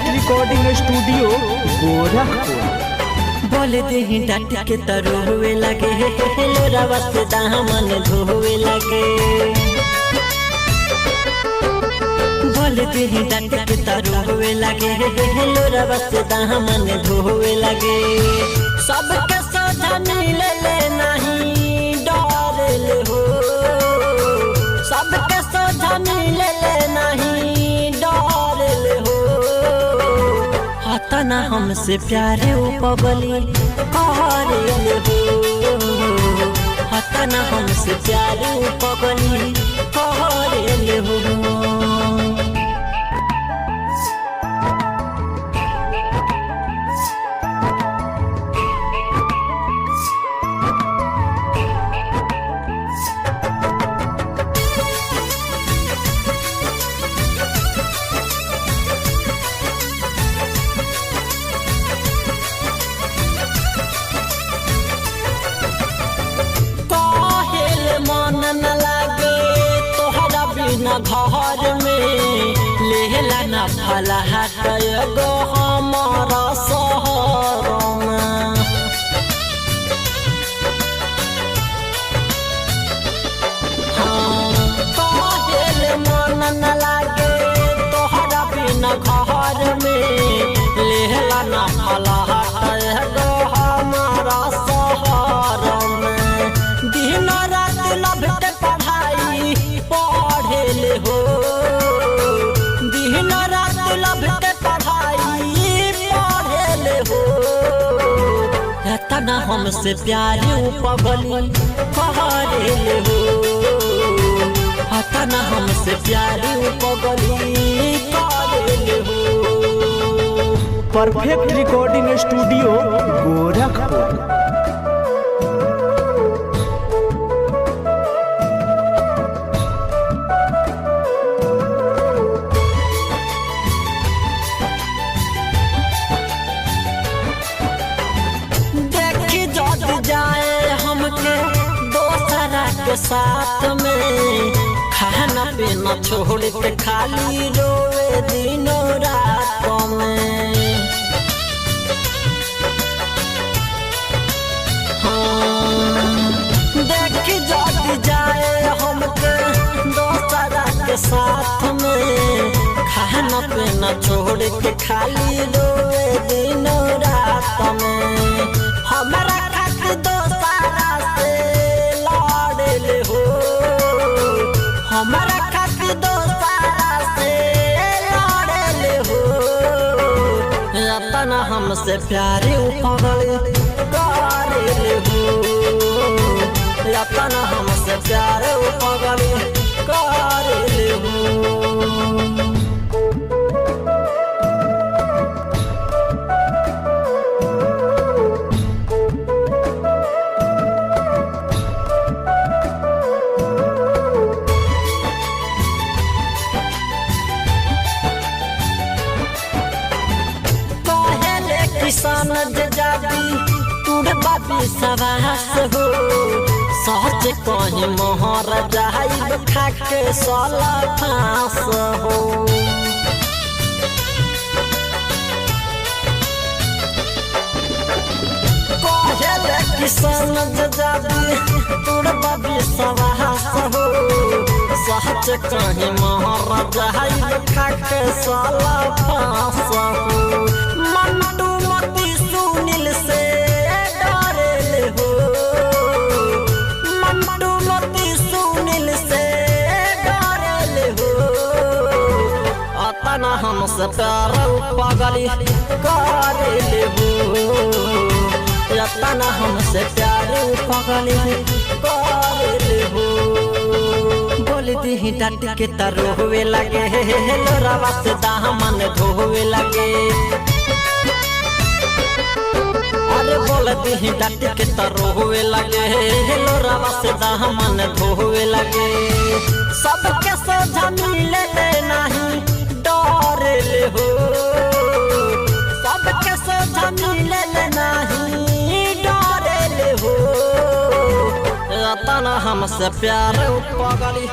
Perfect recording studio Gorakhpur. बोल दे डांट के तरो हुए लगे लोरावा से दामन धोवे लगे। बोल दे डांट के तरो हुए लगे लोरावा से दामन धोवे लगे। सबके सोझा मिले ले नहीं डरे ले हो, सबके सोझा मिले ले नहीं डरे ले हो। हतना हमसे प्यारे उपबली करे ले हो, हतना हमसे प्यारे उपबली करे ले हो। घर में लेला न भला हाथ गो हमारा शहर में। हाँ कहल मन न लागे तोहरा बिना घर में लेला न भला हाथ गो हमारा शहर में। दिन रात लभते पढ़ाई पढ़ेले हो, दिन रात लभते पढ़ाई पढ़ेले हो। हतना हमसे प्यारे उपबली करेले हो, हतना हमसे प्यारे उपबली करेले हो। Perfect recording studio Gorakhpur. के साथ में खाना पीना छोड़ के खाली रोए दिनों रात में। हाँ देखी जाती जाए हमके दोसरा के साथ में खाना पीना छोड़ के खाली रोए दिनों रात में। हमारा खातिर दोसरा से हो, हमारा खातिर दोसरा से लड़े हो। अपना हमसे प्यारे उपबली करे हो, अपना हमसे प्यारे उपबली करे हो। किसान जाती तुड़ बाबी सवास हो, सहज कहीं मोहर जाई खाके साला फांस हो। कहले किसान जाती तुड़ बाबी सवास हो, सहज कहीं मोहर जाई खाके साला फांस हो। मंटू मती सुनील से डरे हो, मंटू मती सुनील से डरे हो। अतना हमसे प्यार उपबली करे हो, अतना हमसे प्यार उपबली करे हो। बोल दी डांट के तरो हुए लगे लोरावा से दामन धोवे लगे। अरे बोल दी डांट के तरो हुए लगे लोरावा से दामन धोवे लगे। सबके सोझा मिले ले नहीं डरे ले हो, सबके सोझा मिले ले नहीं डरे ले हो। तना हमसे प्यार उपबली